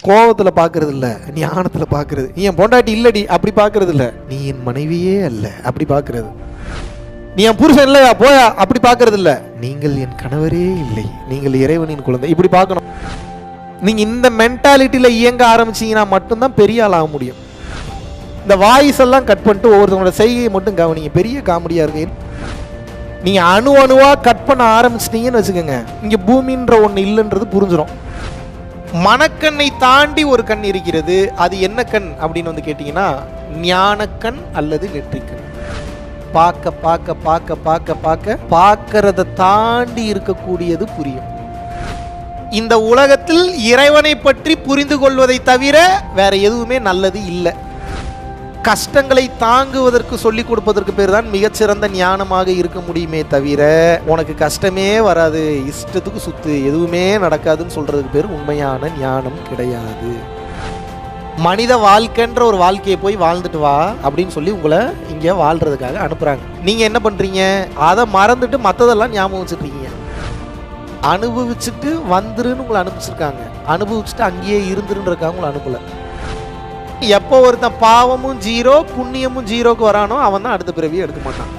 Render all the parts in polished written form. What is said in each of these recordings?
கோபத்தில் பார்க்கறது இல்லை, ஞானத்தில் பார்க்கறது. நீ என் பொண்டாட்டி இல்லடி அப்படி பார்க்கறது இல்லை, நீ என் மனைவியே அல்ல அப்படி பார்க்கறது. நீ என் புருஷன் இல்லையா போயா அப்படி பார்க்கறது இல்லை, நீங்கள் என் கணவரே இல்லை, நீங்கள் இறைவனின் குழந்தை இப்படி பார்க்கணும். நீங்க இந்த மென்டாலிட்டியில இயங்க ஆரம்பிச்சீங்கன்னா மட்டும்தான் பெரிய ஆள் ஆக முடியும். இந்த வாய்ஸ் எல்லாம் கட் பண்ணிட்டு ஒவ்வொருத்தவங்களோட செய்கையை மட்டும் கவனிங்க. பெரிய காமெடியா இருக்கு. நீங்க அணுவா கட் பண்ண ஆரம்பிச்சிட்டீங்கன்னு வச்சுக்கோங்க, இங்க பூமின்ற ஒண்ணு இல்லைன்றது புரிஞ்சிடும். மனக்கண்ணை தாண்டி ஒரு கண் இருக்கிறது. அது என்ன கண் அப்படின்னு வந்து கேட்டீங்கன்னா, ஞானக்கண் அல்லது நெற்றிக்கண். பார்க்க பார்க்க பார்க்க பார்க்க பார்க்க பார்க்கறத தாண்டி இருக்கக்கூடியது புரியும். இந்த உலகத்தில் இறைவனை பற்றி புரிந்து கொள்வதை தவிர வேற எதுவுமே நல்லது இல்லை. கஷ்டங்களை தாங்குவதற்கு சொல்லிக் கொடுப்பதற்கு பேர் தான் மிகச்சிறந்த ஞானமாக இருக்க முடியுமே தவிர, உனக்கு கஷ்டமே வராது, இஷ்டத்துக்கு சுத்து, எதுவுமே நடக்காதுன்னு சொல்றதுக்கு பேர் உண்மையான ஞானம் கிடையாது. மனித வாழ்க்கைன்ற ஒரு வாழ்க்கையை போய் வாழ்ந்துட்டு வா அப்படின்னு சொல்லி உங்களை இங்கே வாழ்றதுக்காக அனுப்புறாங்க. நீங்க என்ன பண்றீங்க? அதை மறந்துட்டு மற்றதெல்லாம் ஞாபகம் வச்சுருக்கீங்க. அனுபவிச்சுட்டு வந்துருன்னு உங்களை அனுப்பிச்சிருக்காங்க, அனுபவிச்சுட்டு அங்கேயே இருந்துருன்றக்காக உங்களை அனுப்பல. எப்போ ஒருத்தன் பாவமும் ஜீரோ புண்ணியமும் ஜீரோக்கு வரானோ அவன் தான் அடுத்த பிறவியை எடுக்க மாட்டான்.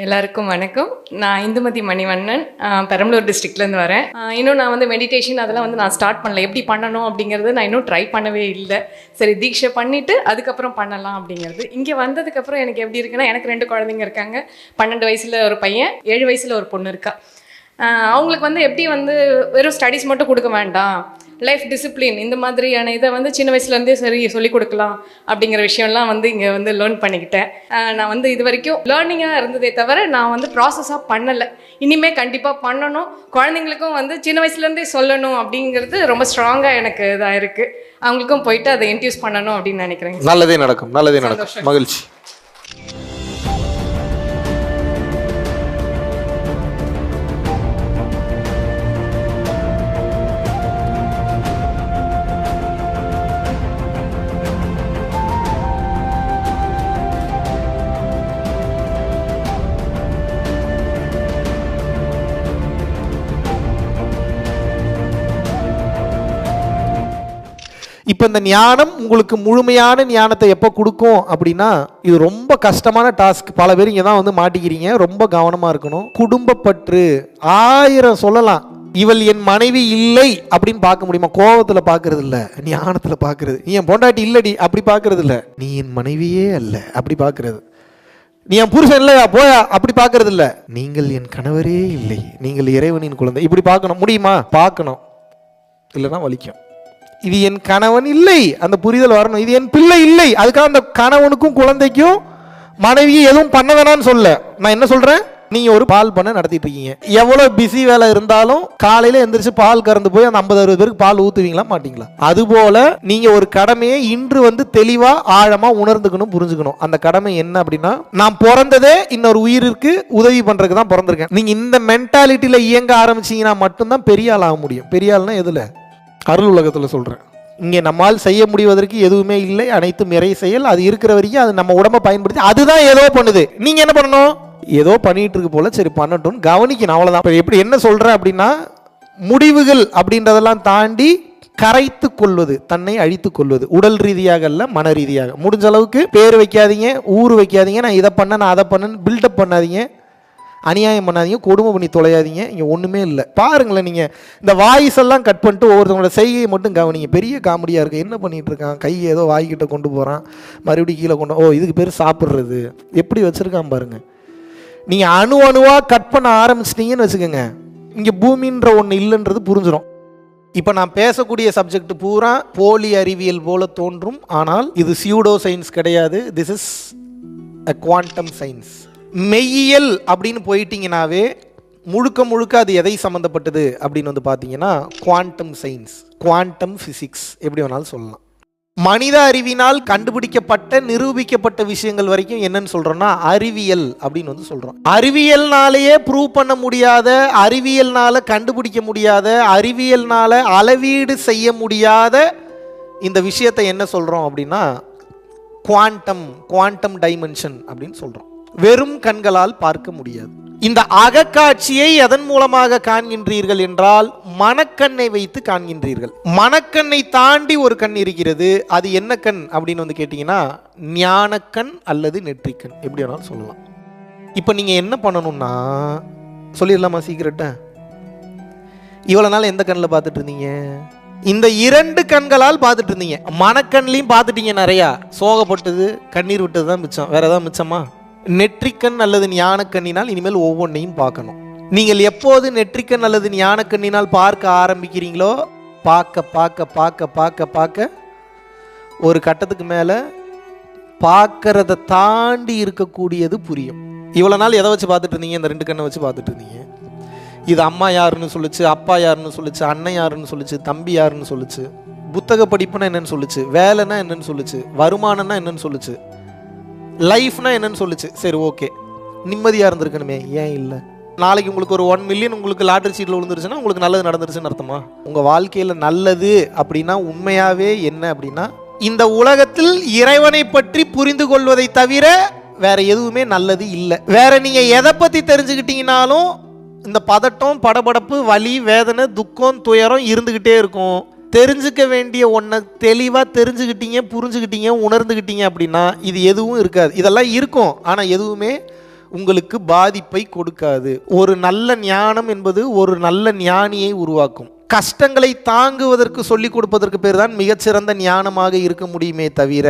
எல்லாருக்கும் வணக்கம். நான் இந்துமதி மணிவண்ணன், பெரம்பலூர் டிஸ்ட்ரிக்ட்லேருந்து வரேன். இன்னும் நான் வந்து மெடிடேஷன் அதெல்லாம் வந்து நான் ஸ்டார்ட் பண்ணல. எப்படி பண்ணணும் அப்படிங்கிறது நான் இன்னும் ட்ரை பண்ணவே இல்லை. சரி, தீட்சை பண்ணிவிட்டு அதுக்கப்புறம் பண்ணலாம் அப்படிங்கிறது. இங்கே வந்ததுக்கப்புறம் எனக்கு எப்படி இருக்குன்னா, எனக்கு 2 குழந்தைங்க இருக்காங்க. 12 வயசில் ஒரு பையன், 7 வயசில் ஒரு பொண்ணு இருக்கா. அவங்களுக்கு வந்து எப்படி வந்து வெறும் ஸ்டடீஸ் மட்டும் கொடுக்க வேண்டாம், லைஃப் டிசிப்ளின் இந்த மாதிரியான இதை வந்து சின்ன வயசுலேருந்தே சரி சொல்லிக் கொடுக்கலாம் அப்படிங்கிற விஷயம்லாம் வந்து இங்கே வந்து லேர்ன் பண்ணிக்கிட்டேன். நான் வந்து இது வரைக்கும் லேர்னிங்காக இருந்ததே தவிர நான் வந்து ப்ராசஸாக பண்ணலை. இனிமேல் கண்டிப்பாக பண்ணணும். குழந்தைங்களுக்கும் வந்து சின்ன வயசுலேருந்தே சொல்லணும் அப்படிங்கிறது ரொம்ப ஸ்ட்ராங்காக எனக்கு இதாக இருக்குது. அவங்களுக்கும் போயிட்டு அதை இன்ட்யூஸ் பண்ணணும் அப்படின்னு நினைக்கிறேன். நல்லதே நடக்கும், நல்லதே நடக்கும். மகிழ்ச்சி. இப்போ இந்த ஞானம் உங்களுக்கு முழுமையான ஞானத்தை எப்போ கொடுக்கும் அப்படின்னா, இது ரொம்ப கஷ்டமான டாஸ்க். பல பேர் இங்கே தான் வந்து மாட்டிக்கிறீங்க. ரொம்ப கவனமாக இருக்கணும். குடும்பப்பற்று 1000 சொல்லலாம். இவள் என் மனைவி இல்லை அப்படின்னு பார்க்க முடியுமா? கோபத்தில் பார்க்கறது இல்லை, ஞானத்தில் பார்க்கறது. நீ என் பொண்டாட்டி இல்லடி அப்படி பார்க்கறது இல்லை, நீ என் மனைவியே அல்ல அப்படி பார்க்கறது. நீ என் புருஷன் இல்லையா போயா அப்படி பார்க்கறது இல்லை, நீங்கள் என் கணவரே இல்லை, நீங்கள் இறைவனின் குழந்தை இப்படி பார்க்கணும். முடியுமா? பார்க்கணும், இல்லைன்னா வலிக்கும். இது என் கணவன் இல்லை, அந்த புரிதல் வரணும். இது என் பிள்ளை இல்லை, அதுக்காக அந்த கணவனுக்கும் குழந்தைக்கும் மனைவியை எதுவும் பண்ண வேணான்னு சொல்ல. நான் என்ன சொல்றேன், நீங்க ஒரு பால் பண்ண நடத்திட்டு இருக்கீங்க. எவ்வளவு பிஸி வேலை இருந்தாலும் காலையில எந்திரிச்சு பால் கறந்து போய் அந்த 50-60 பேருக்கு பால் ஊத்துவீங்களா மாட்டீங்களா? அதுபோல நீங்க ஒரு கடமையை இன்று வந்து தெளிவா ஆழமா உணர்ந்துக்கணும், புரிஞ்சுக்கணும். அந்த கடமை என்ன அப்படின்னா, நான் பிறந்ததே இன்னொரு உயிருக்கு உதவி பண்றதுக்கு தான் பிறந்திருக்கேன். நீங்க இந்த மென்டாலிட்டியில இயங்க ஆரம்பிச்சீங்கன்னா மட்டும்தான் பெரிய ஆள் ஆக முடியும். பெரிய ஆள்னா எதுல? அருள் உலகத்தில் சொல்கிறேன். இங்கே நம்மால் செய்ய முடிவதற்கு எதுவுமே இல்லை, அனைத்தும் இறை செயல். அது இருக்கிற வரைக்கும் அது நம்ம உடம்பை பயன்படுத்தி அதுதான் ஏதோ பண்ணுது. நீங்கள் என்ன பண்ணணும்? ஏதோ பண்ணிட்டு இருக்கு போல, சரி பண்ணட்டும், கவனிக்கணும், அவ்வளோதான். இப்போ எப்படி என்ன சொல்கிறேன் அப்படின்னா, முடிவுகள் அப்படின்றதெல்லாம் தாண்டி கரைத்து கொள்வது, தன்னை அழித்து கொள்வது, உடல் ரீதியாக அல்ல மன ரீதியாக. முடிஞ்ச அளவுக்கு பேர் வைக்காதீங்க, ஊர் வைக்காதீங்க, நான் இதை பண்ண நான் அதை பண்ணேன்னு பில்டப் பண்ணாதீங்க, அநியாயம் பண்ணாதீங்க, கொடுமை பண்ணி தொலையாதீங்க. இங்கே ஒன்றுமே இல்லை. பாருங்களேன், நீங்கள் இந்த வாய்ஸ் எல்லாம் கட் பண்ணிட்டு ஒவ்வொருத்தவங்களோட செய்கையை மட்டும் கவனிங்க. பெரிய காமெடியாக இருக்குது. என்ன பண்ணிகிட்டு இருக்கான், கை ஏதோ வாய்கிட்ட கொண்டு போகிறான், மறுபடியும் கீழே கொண்டு, ஓ இதுக்கு பேர் சாப்பிட்றது, எப்படி வச்சுருக்கான் பாருங்கள். நீங்கள் அணுவாக கட் பண்ண ஆரம்பிச்சிட்டிங்கன்னு வச்சுக்கோங்க, இங்கே பூமின்ற ஒன்று இல்லைன்றது புரிஞ்சிடும். இப்போ நான் பேசக்கூடிய சப்ஜெக்ட் பூரா போலி அறிவியல் போல தோன்றும், ஆனால் இது சியூடோ சயின்ஸ் கிடையாது. This is a quantum science. மெய்யியல் அப்படின்னு போயிட்டீங்கன்னாவே முழுக்க முழுக்க அது எதை சம்மந்தப்பட்டது அப்படின்னு வந்து பார்த்தீங்கன்னா, குவாண்டம் சயின்ஸ், குவாண்டம் ஃபிசிக்ஸ் எப்படி வேணாலும் சொல்லலாம். மனித அறிவினால் கண்டுபிடிக்கப்பட்ட நிரூபிக்கப்பட்ட விஷயங்கள் வரைக்கும் என்னன்னு சொல்றோம்னா அறிவியல் அப்படின்னு வந்து சொல்றோம். அறிவியல்னாலேயே ப்ரூவ் பண்ண முடியாத, அறிவியல்னால கண்டுபிடிக்க முடியாத, அறிவியல்னால அளவீடு செய்ய முடியாத இந்த விஷயத்தை என்ன சொல்கிறோம் அப்படின்னா குவாண்டம் டைமென்ஷன் அப்படின்னு சொல்கிறோம். வெறும் கண்களால் பார்க்க முடியாது. இந்த அகக்காட்சியை எதன் மூலமாக காண்கின்றீர்கள் என்றால் மனக்கண்ணை வைத்து காண்கின்றீர்கள். மனக்கண்ணை தாண்டி ஒரு கண் இருக்கிறது. அது என்ன கண் அப்படின்னு வந்து கேட்டிங்கன்னா ஞானக்கண் அல்லது நெற்றிக்கண், எப்படி வேணாலும் சொல்லலாம். இப்போ நீங்கள் என்ன பண்ணணும்னா சொல்லிடலாமா சீக்கிரட்டை? இவ்வளோ நாள் எந்த கண்ணில் பார்த்துட்டு இருந்தீங்க? இந்த 2 கண்களால் பார்த்துட்டு இருந்தீங்க. மனக்கண்லையும் பார்த்துட்டீங்க, நிறையா சோகப்பட்டது கண்ணீர் விட்டது தான் மிச்சம், வேற ஏதாவது மிச்சமா? நெற்றிக்கண் அல்லது ஞானக்கண்ணினால் இனிமேல் ஒவ்வொன்றையும் பார்க்கணும். நீங்கள் எப்போது நெற்றிக்கண் அல்லது ஞானக்கண்ணினால் பார்க்க ஆரம்பிக்கிறீங்களோ பார்க்க பார்க்க பார்க்க பார்க்க பார்க்க ஒரு கட்டத்துக்கு மேலே பார்க்கறத தாண்டி இருக்கக்கூடியது புரியும். இவ்வளோ நாள் எதை வச்சு பார்த்துட்டு இருந்தீங்க? இந்த 2 கண்ணை வச்சு பார்த்துட்டு இருந்தீங்க. இது அம்மா யாருன்னு சொல்லிச்சு, அப்பா யாருன்னு சொல்லிச்சு, அண்ணன் யாருன்னு சொல்லிச்சு, தம்பி யாருன்னு சொல்லிச்சு, புத்தக படிப்புனா என்னன்னு சொல்லிச்சு, வேலைன்னா என்னன்னு சொல்லிச்சு, வருமானம்னா என்னன்னு சொல்லிச்சு, லைஃப்னா என்னன்னு சொல்லிச்சு. சரி, ஓகே, நிம்மதியாக இருந்திருக்கணுமே, ஏன் இல்லை? நாளைக்கு உங்களுக்கு ஒரு 1 மில்லியன் உங்களுக்கு லாட்டரி சீட்டில் விழுந்துருச்சுன்னா உங்களுக்கு நல்லது நடந்துருச்சுன்னு அர்த்தமா? உங்கள் வாழ்க்கையில் நல்லது அப்படின்னா உண்மையாகவே என்ன அப்படின்னா இந்த உலகத்தில் இறைவனை பற்றி புரிந்து கொள்வதை தவிர வேற எதுவுமே நல்லது இல்லை. வேற நீங்கள் எதை பற்றி தெரிஞ்சுக்கிட்டீங்கனாலும் இந்த பதட்டம், படபடப்பு, வலி, வேதனை, துக்கம், துயரம் இருந்துக்கிட்டே இருக்கும். தெரிஞ்சுக்க வேண்டிய ஒன்றை தெளிவாக தெரிஞ்சுக்கிட்டீங்க, புரிஞ்சுக்கிட்டீங்க, உணர்ந்துக்கிட்டீங்க அப்படின்னா இது எதுவும் இருக்காது. இதெல்லாம் இருக்கும், ஆனால் எதுவுமே உங்களுக்கு பாதிப்பை கொடுக்காது. ஒரு நல்ல ஞானம் என்பது ஒரு நல்ல ஞானியை உருவாக்கும். கஷ்டங்களை தாங்குவதற்கு சொல்லிக் கொடுப்பதற்கு பேர் தான் மிகச்சிறந்த ஞானமாக இருக்க முடியுமே தவிர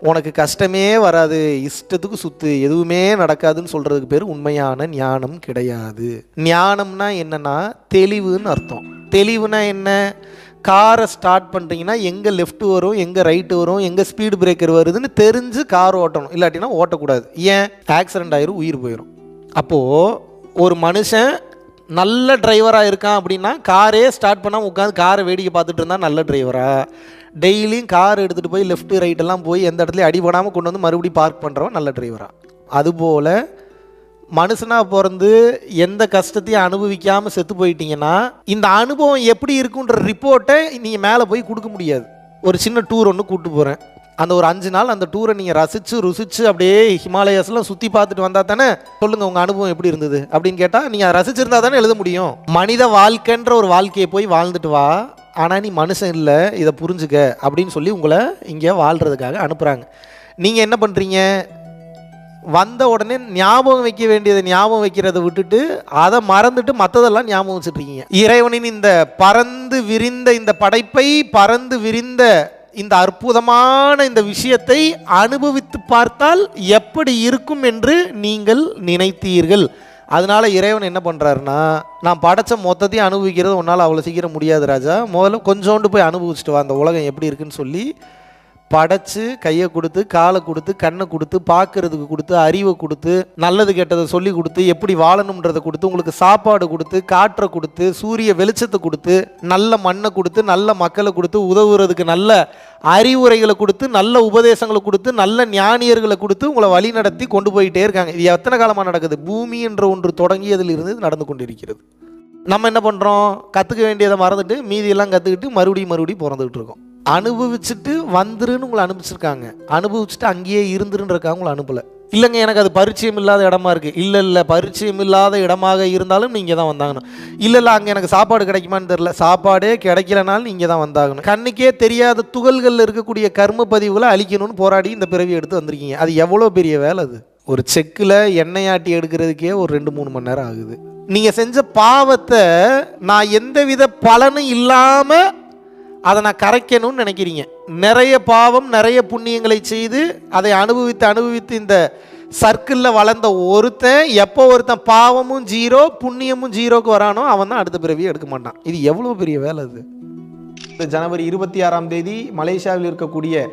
உனக்கு கஷ்டமே வராது, இஷ்டத்துக்கு சுத்து, எதுவுமே நடக்காதுன்னு சொல்றதுக்கு பேர் உண்மையான ஞானம் கிடையாது. ஞானம்னா என்னன்னா தெளிவுன்னு அர்த்தம். தெளிவுனா என்ன? காரை ஸ்டார்ட் பண்ணுறீங்கன்னா எங்கே லெஃப்ட் வரும், எங்கே ரைட்டு வரும், எங்கே ஸ்பீடு பிரேக்கர் வருதுன்னு தெரிஞ்சு கார் ஓட்டணும். இல்லாட்டினா ஓட்டக்கூடாது. ஏன்? ஆக்சிடென்ட் ஆயிரும், உயிர் போயிடும். அப்போது ஒரு மனுஷன் நல்ல டிரைவராக இருக்கான் அப்படின்னா காரே ஸ்டார்ட் பண்ணால் உட்காந்து காரை வேடிக்கை பார்த்துட்டு இருந்தால் நல்ல டிரைவரா? டெய்லியும் கார் எடுத்துகிட்டு போய் லெஃப்ட்டு ரைட்டெல்லாம் போய் எந்த இடத்துலையும் அடிபடாமல் கொண்டு வந்து மறுபடியும் பார்க் பண்ணுறவன் நல்ல டிரைவரா? அதுபோல் மனுஷனாக பிறந்து எந்த கஷ்டத்தையும் அனுபவிக்காமல் செத்து போயிட்டீங்கன்னா இந்த அனுபவம் எப்படி இருக்குன்ற ரிப்போர்ட்டை நீங்கள் மேலே போய் கொடுக்க முடியாது. ஒரு சின்ன டூர் ஒன்று கூப்பிட்டு போகிறேன், அந்த ஒரு 5 நாள் அந்த டூரை நீங்கள் ருசிச்சு அப்படியே ஹிமாலயாஸ்லாம் சுற்றி பார்த்துட்டு வந்தால் தானே சொல்லுங்கள் உங்கள் அனுபவம் எப்படி இருந்தது அப்படின்னு கேட்டால் நீங்கள் ரசிச்சிருந்தா தானே எழுத முடியும். மனித வாழ்க்கைன்ற ஒரு வாழ்க்கையை போய் வாழ்ந்துட்டு வா, ஆனால் நீ மனுஷன் இல்லை, இதை புரிஞ்சுக்க அப்படின்னு சொல்லி உங்களை இங்கே வாழ்கிறதுக்காக அனுப்புகிறாங்க. நீங்கள் என்ன பண்ணுறீங்க? வந்த உடனே ஞாபகம் வைக்க வேண்டியதை ஞாபகம் வைக்கிறத விட்டுட்டு அதை மறந்துட்டு மற்றதெல்லாம் ஞாபகம் வச்சுட்ருக்கீங்க. இறைவனின் இந்த பறந்து விரிந்த இந்த படைப்பை, பறந்து விரிந்த இந்த அற்புதமான இந்த விஷயத்தை அனுபவித்து பார்த்தால் எப்படி இருக்கும் என்று நீங்கள் நினைத்தீர்கள். அதனால இறைவன் என்ன பண்ணுறாருன்னா, நான் படைச்ச மொத்தத்தையும் அனுபவிக்கிறது உன்னால் அவ்வளோ சீக்கிரம் முடியாது ராஜா, முதல்ல கொஞ்சோண்டு போய் அனுபவிச்சுட்டு வா அந்த உலகம் எப்படி இருக்குன்னு சொல்லி படைச்சு கையை கொடுத்து, காலை கொடுத்து, கண்ணை கொடுத்து, பார்க்கறதுக்கு கொடுத்து, அறிவை கொடுத்து, நல்லது கெட்டதை சொல்லி கொடுத்து, எப்படி வாழணுன்றதை கொடுத்து, உங்களுக்கு சாப்பாடு கொடுத்து, காற்றை கொடுத்து, சூரிய வெளிச்சத்தை கொடுத்து, நல்ல மண்ணை கொடுத்து, நல்ல மக்களை கொடுத்து, உதவுறதுக்கு நல்ல அறிவுரைகளை கொடுத்து, நல்ல உபதேசங்களை கொடுத்து, நல்ல ஞானியர்களை கொடுத்து உங்களை வழி நடத்தி கொண்டு போயிட்டே இருக்காங்க. இது எத்தனை காலமாக நடக்குது? பூமி என்ற ஒன்று தொடங்கியதிலிருந்து நடந்து கொண்டிருக்கிறது. நம்ம என்ன பண்ணுறோம்? கற்றுக்க வேண்டியதை மறந்துட்டு மீதியெல்லாம் கற்றுக்கிட்டு மறுபடியும் பிறந்துக்கிட்டு இருக்கோம். அனுபவிச்சுட்டு வந்துருன்னு உங்களை அனுப்பிச்சிருக்காங்க, அனுபவிச்சுட்டு அங்கேயே இருந்துருன்றக்காக உங்களை அனுப்பலை. இல்லைங்க எனக்கு அது பரிச்சயம் இல்லாத இடமா இருக்குது. இல்லை பரிச்சயம் இல்லாத இடமாக இருந்தாலும் நீங்கள் தான் வந்தாகணும். இல்லை அங்கே எனக்கு சாப்பாடு கிடைக்குமான்னு தெரில, சாப்பாடே கிடைக்கலனாலும் நீங்கள் தான் வந்தாகணும். கண்ணுக்கே தெரியாத துகள்களில் இருக்கக்கூடிய கர்ம பதிவுகளை அழிக்கணும்னு போராடி இந்த பிறவி எடுத்து வந்திருக்கீங்க. அது எவ்வளோ பெரிய வேலை! அது ஒரு செக்கில் எண்ணெய் ஆட்டி எடுக்கிறதுக்கே ஒரு 2-3 மணி நேரம் ஆகுது. நீங்கள் செஞ்ச பாவத்தை நான் எந்தவித பலனும் இல்லாமல் அதை நான் கரைக்கணும்னு நினைக்கிறீங்க. நிறைய பாவம் நிறைய புண்ணியங்களை செய்து அதை அனுபவித்து இந்த சர்க்கிளில் வளர்ந்த ஒருத்தன் எப்போ ஒருத்தன் பாவமும் 0 புண்ணியமும் 0க்கு வரானோ அவன் தான் அடுத்த பிறவியை எடுக்க மாட்டான். இது எவ்வளோ பெரிய வேலை! அது ஜனவரி 26ஆம் தேதி மலேசியாவில் இருக்கக்கூடிய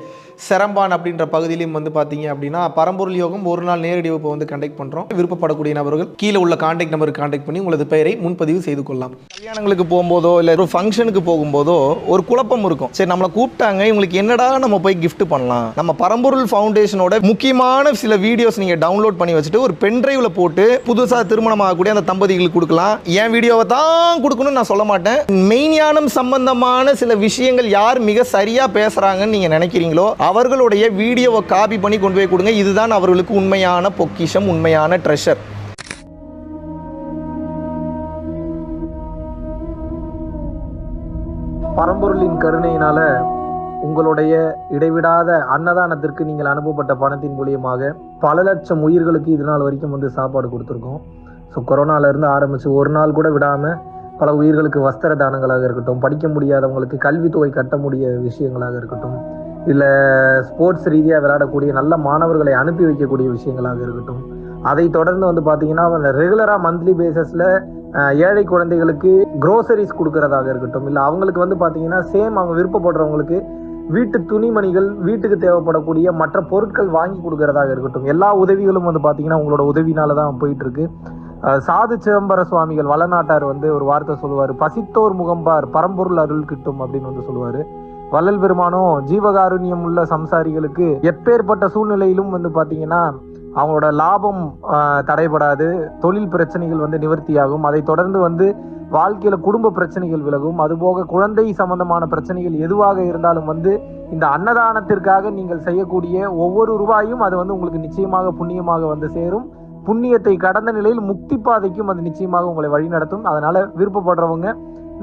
செரம்பான் அப்படின்ற பகுதியிலையும் வந்து பார்த்தீங்க அப்படின்னா பரம்பொருள் யோகம் ஒரு நாள் நேரடி வகுப்பு வந்து கண்டக்ட் பண்ணுறோம். விருப்பப்படக்கூடிய நபர்கள் கீழே உள்ள கான்டாக்ட் நம்பருக்கு கான்டாக்ட் பண்ணி உங்களது பெயரை முன்பதிவு செய்து கொள்ளலாம். கல்யாணங்களுக்கு போகும்போதோ இல்லை ஒரு ஃபங்க்ஷனுக்கு போகும்போதோ ஒரு குழப்பம் இருக்கும். சரி, நம்மளை கூப்பிட்டாங்க, இவங்களுக்கு என்னடா நம்ம போய் gift பண்ணலாம். நம்ம பரம்பொருள் ஃபவுண்டேஷனோட முக்கியமான சில வீடியோஸ் நீங்கள் டவுன்லோட் பண்ணி வச்சுட்டு ஒரு பென்ட்ரைவில் போட்டு புதுசாக திருமணம் ஆகக்கூடிய அந்த தம்பதிகளுக்கு கொடுக்கலாம். என் வீடியோவை தான் கொடுக்கணும்னு நான் சொல்ல மாட்டேன். மெய்ஞானம் சம்பந்தமான சில விஷயங்கள் யார் மிக சரியாக பேசுகிறாங்கன்னு நீங்கள் நினைக்கிறீங்களோ அவர்களுடைய வீடியோவை காப்பி பண்ணி கொண்டு போய் கொடுங்க. இதுதான் அவர்களுக்கு உண்மையான பொக்கிஷம், உண்மையான ட்ரெஷர். பரம்பொருளின் கருணையினால உங்களுடைய இடைவிடாத அன்னதானத்திற்கு நீங்கள் அனுப்பப்பட்ட பணத்தின் மூலியமாக பல லட்சம் உயிர்களுக்கு இது நாள் வரைக்கும் வந்து சாப்பாடு கொடுத்துருக்கோம். ஸோ கொரோனாலேருந்து ஆரம்பித்து ஒரு நாள் கூட விடாமல் பல உயிர்களுக்கு வஸ்திர தானங்களாக இருக்கட்டும், படிக்க முடியாதவங்களுக்கு கல்வித்தொகை கட்ட முடிய விஷயங்களாக இருக்கட்டும், இல்லை ஸ்போர்ட்ஸ் ரீதியாக விளையாடக்கூடிய நல்ல மாணவர்களை அனுப்பி வைக்கக்கூடிய விஷயங்களாக இருக்கட்டும், அதை தொடர்ந்து வந்து பார்த்தீங்கன்னா ரெகுலராக மந்த்லி பேசிஸில் ஏழை குழந்தைகளுக்கு க்ரோசரிஸ் கொடுக்கறதாக இருக்கட்டும், இல்லை அவங்களுக்கு வந்து பார்த்தீங்கன்னா சேம் அவங்க விருப்பப்படுறவங்களுக்கு வீட்டு துணிமணிகள், வீட்டுக்கு தேவைப்படக்கூடிய மற்ற பொருட்கள் வாங்கி கொடுக்கறதாக இருக்கட்டும், எல்லா உதவிகளும் வந்து பார்த்தீங்கன்னா உங்களோட உதவினால தான் போயிட்டு இருக்கு. சாது சிதம்பர சுவாமிகள் வளநாட்டார் வந்து ஒரு வார்த்தை சொல்லுவார், பசித்தோர் முகம்பார் பரம்பொருள் அருள் கிட்டும் அப்படின்னு வந்து சொல்லுவார். வள்ளல் பெருமானும் ஜீவகாருண்யம் உள்ள சம்சாரிகளுக்கு எப்பேற்பட்ட சூழ்நிலையிலும் வந்து பார்த்தீங்கன்னா அவங்களோட லாபம் தடைபடாது, தொழில் பிரச்சனைகள் வந்து நிவர்த்தியாகும், அதை தொடர்ந்து வந்து வாழ்க்கையில குடும்ப பிரச்சனைகள் விலகும், அதுபோக குழந்தை சம்பந்தமான பிரச்சனைகள் எதுவாக இருந்தாலும் வந்து இந்த அன்னதானத்திற்காக நீங்கள் செய்யக்கூடிய ஒவ்வொரு ரூபாயும் அது வந்து உங்களுக்கு நிச்சயமாக புண்ணியமாக வந்து சேரும். புண்ணியத்தை கடந்த நிலையில் முக்தி பாதைக்கும் அது நிச்சயமாக உங்களை வழிநடத்தும். அதனால விருப்பப்படுறவங்க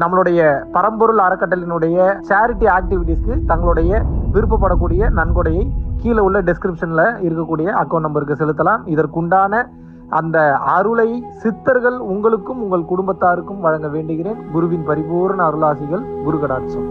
நம்மளுடைய பரம்பொருள் அறக்கட்டளையினுடைய சேரிட்டி ஆக்டிவிட்டீஸ்க்கு தங்களுடைய விருப்பப்படக்கூடிய நன்கொடையை கீழே உள்ள டெஸ்கிரிப்ஷன்ல இருக்கக்கூடிய அக்கௌண்ட் நம்பருக்கு செலுத்தலாம். இதற்குண்டான அந்த அருளை சித்தர்கள் உங்களுக்கும் உங்கள் குடும்பத்தாருக்கும் வழங்க வேண்டுகிறேன். குருவின் பரிபூர்ண அருளாசிகள். குரு கடாட்சம்.